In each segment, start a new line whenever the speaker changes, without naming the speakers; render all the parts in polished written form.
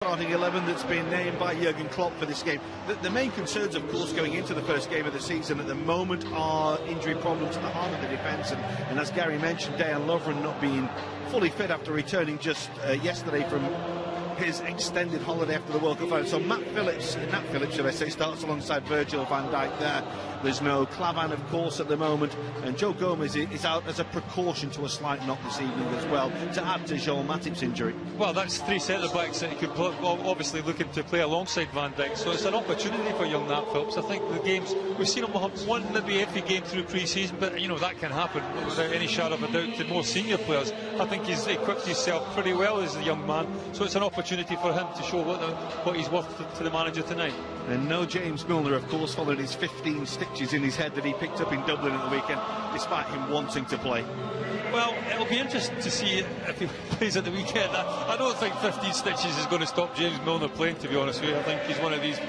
Starting 11 that's been named by Jurgen Klopp for this game. The main concerns, of course, going into the first game of the season at the moment are injury problems at the heart of the defence, and as Gary mentioned, Dejan Lovren not being fully fit after returning just yesterday from his extended holiday after the World Cup final. So Nat Phillips, should I say, starts alongside Virgil van Dijk there. There's no Klavan, of course, at the moment, and Joe Gomez is out as a precaution to a slight knock this evening as well, to add to Joel Matip's injury.
Well, that's three centre-backs that he could obviously looking to play alongside Van Dijk, so it's an opportunity for young Nat Phillips. I think the games, we've seen him have one maybe every game through pre-season, but you know, that can happen without any shadow of a doubt to more senior players. I think he's equipped himself pretty well as a young man, so it's an opportunity for him to show what he's worth to the manager tonight. And
no James Milner, of course, followed his 15 stitches in his head that he picked up in Dublin at the weekend, despite him wanting to play.
Well, it'll be interesting to see if he plays at the weekend. I don't think 15 stitches is going to stop James Milner playing, to be honest with you. I think he's one of these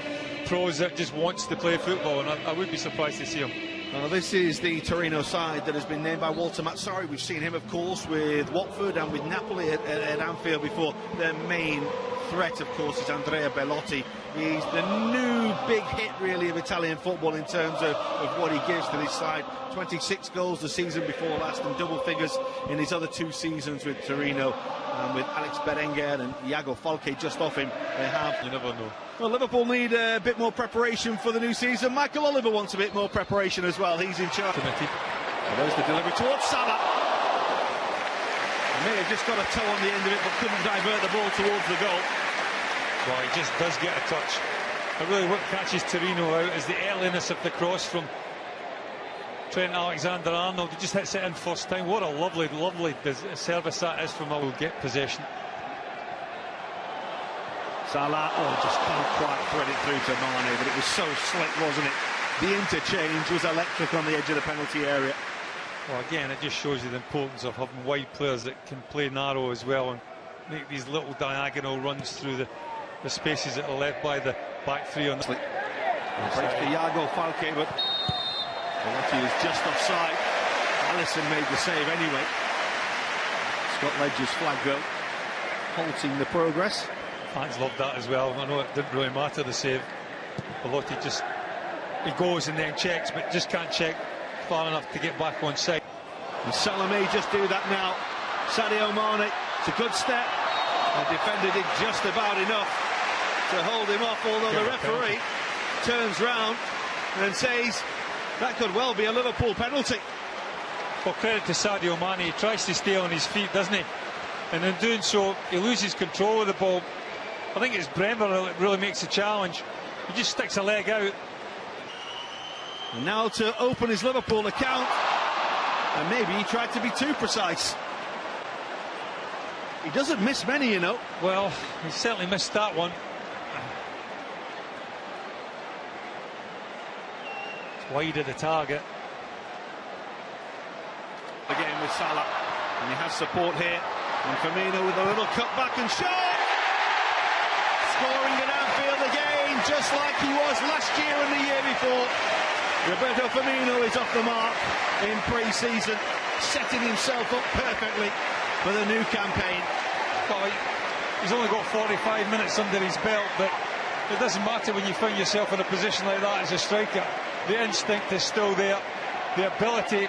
pros that just wants to play football, and I would be surprised to see him.
Well, this is the Torino side that has been named by Walter Mazzarri. We've seen him, of course, with Watford and with Napoli at Anfield before. Their main threat, of course, is Andrea Bellotti. He's the new big hit, really, of Italian football in terms of what he gives to this side. 26 goals the season before last and double figures in his other two seasons with Torino. And with Alex Berenguer and Iago Falque just off him, they have...
You never know.
Well, Liverpool need a bit more preparation for the new season. Michael Oliver wants a bit more preparation as well. He's in charge. And there's the delivery towards Salah. He may have just got a toe on the end of it, but couldn't divert the ball towards the goal.
Well, he just does get a touch. But really what catches Torino out is the earliness of the cross from Trent Alexander-Arnold. He just hits it in first time. What a lovely, lovely service that is from him. Will get possession.
Salah, just can't quite thread it through to Mane, but it was so slick, wasn't it? The interchange was electric on the edge of the penalty area.
Well, again, it just shows you the importance of having wide players that can play narrow as well and make these little diagonal runs through the spaces that are left by the back three on the...
Breaks to Iago Falque, but Bellotti is just offside. Alisson made the save anyway. Scott Ledger's flag, though, halting the progress.
Fans loved that as well. I know it didn't really matter, the save. Bellotti just... he goes and then checks, but just can't check far enough to get back on side.
And Salah may just do that now. Sadio Mane, it's a good step. The defender did just about enough to hold him off, although the referee turns round and says that could well be a Liverpool penalty.
Well, credit to Sadio Mane, he tries to stay on his feet, doesn't he? And in doing so, he loses control of the ball. I think it's Bremer that really makes the challenge. He just sticks a leg out.
And now to open his Liverpool account, and maybe he tried to be too precise. He doesn't miss many, you know.
Well, he certainly missed that one. It's wide of the target.
Again with Salah, and he has support here. And Firmino with a little cut back and shot! Scoring at Anfield again, just like he was last year and the year before. Roberto Firmino is off the mark in pre-season, setting himself up perfectly for the new campaign.
Well, he's only got 45 minutes under his belt, but it doesn't matter when you find yourself in a position like that as a striker. The instinct is still there, the ability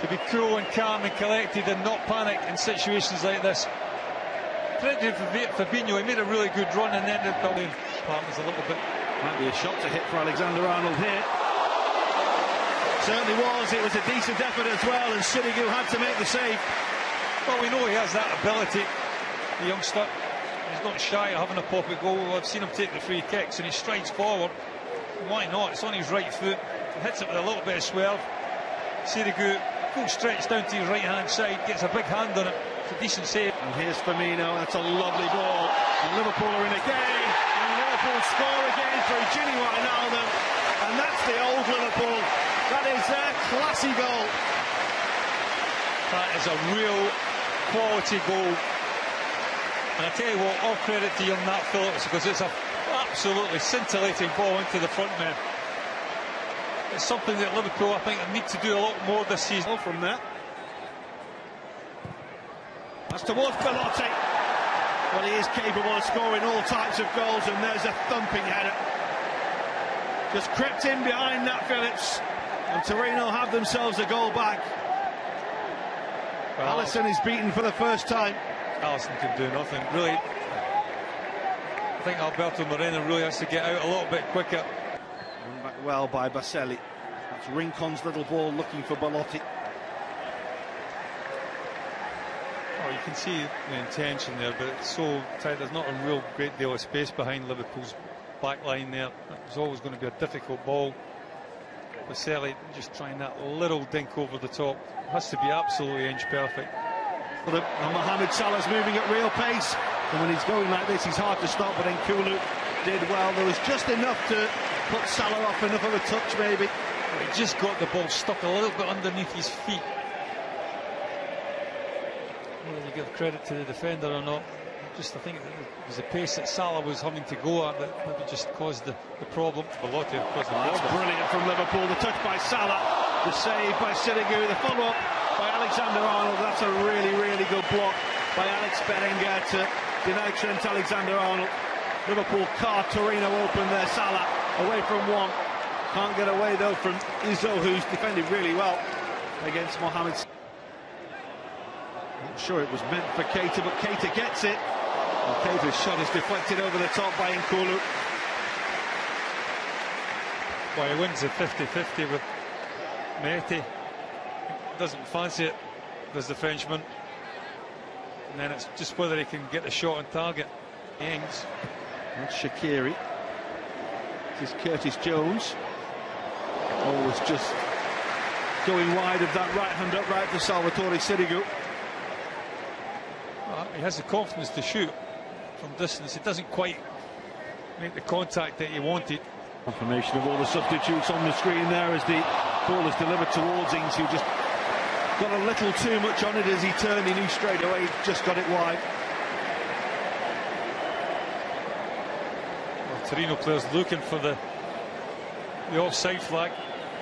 to be cool and calm and collected and not panic in situations like this. Credit for Fabinho, he made a really good run and ended up building partners a little bit.
Might be a shot to hit for Alexander-Arnold here. Certainly was. It was a decent effort as well, and Sirigu had to make the save.
Well, we know he has that ability, the youngster. He's not shy of having a pop at goal. I've seen him take the free kicks and he strides forward. Why not? It's on his right foot. He hits it with a little bit of swerve. Sirigu, full stretch down to his right-hand side, gets a big hand on it. It's a decent save.
And here's Firmino. That's a lovely ball. And Liverpool are in again. And Liverpool score again through Gini Wijnaldum. And that's the old Liverpool. That is their classy goal.
That is a real quality goal. And I tell you what, all credit to young Nat Phillips, because it's an absolutely scintillating ball into the front man. It's something that Liverpool, I think, need to do a lot more this season.
From there. That's towards Bellotti. Well, he is capable of scoring all types of goals, and there's a thumping header. Just crept in behind Nat Phillips, and Torino have themselves a goal back. Well, Alisson is beaten for the first time.
Alisson can do nothing, really. I think Alberto Moreno really has to get out a little bit quicker.
Run back well by Baselli. That's Rincon's little ball looking for Belotti.
Oh, you can see the intention there, but it's so tight. There's not a real great deal of space behind Liverpool's back line there. It was always going to be a difficult ball. Baselli just trying that little dink over the top. It has to be absolutely inch perfect.
And Mohamed Salah's moving at real pace, and when he's going like this, he's hard to stop. But then Kulu did well. There was just enough to put Salah off, enough of a touch maybe.
He just got the ball stuck a little bit underneath his feet. Whether you give credit to the defender or not, I think it was the pace that Salah was having to go at that maybe just caused the problem. Belotti caused the problem.
That's brilliant from Liverpool. The touch by Salah, the save by Sirigu, the follow-up by Alexander-Arnold. That's a really, really good block by Alex Berenguer to deny Trent Alexander-Arnold. Liverpool carved Torino open there. Salah away from one. Can't get away though from Izzo, who's defended really well against Mohamed. Not sure it was meant for Keita, but Keita gets it. And Keita's shot is deflected over the top by Nkulu.
Well, he wins the 50-50 with Mehdi. Doesn't fancy it, does the Frenchman. And then it's just whether he can get the shot on target. Ings.
That's Shaqiri. This is Curtis Jones. Always just going wide of that right hand upright for Salvatore Sirigu.
He has the confidence to shoot from distance. It doesn't quite make the contact that he wanted.
Confirmation of all the substitutes on the screen there as the ball is delivered towards Ings, who just got a little too much on it as he turned. He knew straight away he just got it wide.
Well, Torino players looking for the offside flag.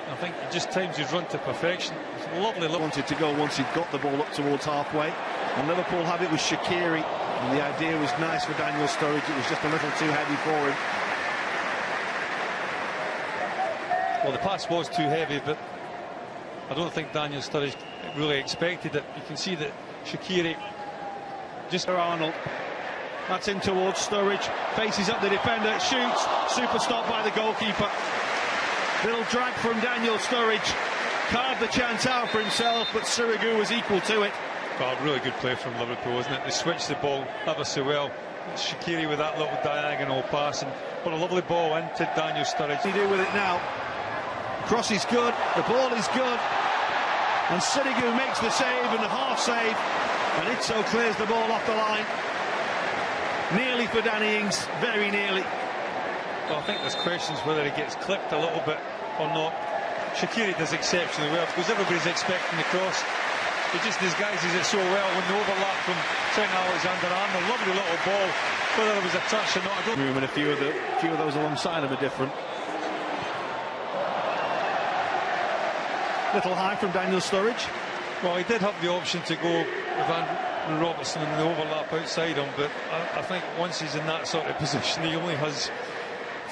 I think he just times his run to perfection. It's a lovely look.
Wanted to go once he'd got the ball up towards halfway. And Liverpool have it with Shaqiri. And the idea was nice for Daniel Sturridge. It was just a little too heavy for him.
Well, the pass was too heavy, but I don't think Daniel Sturridge really expected it. You can see that Shaqiri just...
Arnold. That's in towards Sturridge. Faces up the defender. Shoots. Super stop by the goalkeeper. Little drag from Daniel Sturridge. Carved the chance out for himself, but Sirigu was equal to it.
Well, really good play from Liverpool, wasn't it? They switched the ball ever so well. Shaqiri with that little diagonal pass, and what a lovely ball into Daniel Sturridge.
What do you do with it now? Cross is good, the ball is good, and Sirigu makes the save and a half save, and Izzo clears the ball off the line. Nearly for Danny Ings, very nearly.
Well, I think there's questions whether he gets clipped a little bit or not. Shaqiri does exceptionally well because everybody's expecting the cross. He just disguises it so well when the overlap from Trent Alexander-Arnold. Lovely little ball. Whether there was a touch or not, I don't know.
And a few of those alongside him are different. Little high from Daniel Sturridge.
Well, he did have the option to go with Andrew Robertson and the overlap outside him, but I think once he's in that sort of position, he only has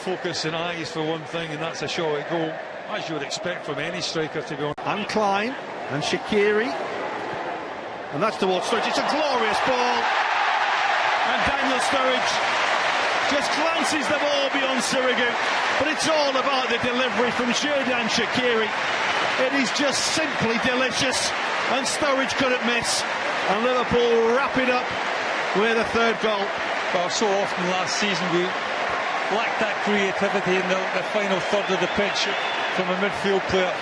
focus and eyes for one thing, and that's a shot at goal, as you would expect from any striker, to be honest.
And Klein and Shaqiri. And that's towards Sturridge. It's a glorious ball. And Daniel Sturridge just glances the ball beyond Sirigu. But it's all about the delivery from Xherdan Shaqiri. It is just simply delicious. And Sturridge couldn't miss. And Liverpool wrap it up with a third goal.
Well, so often last season we lacked that creativity in the final third of the pitch from a midfield player.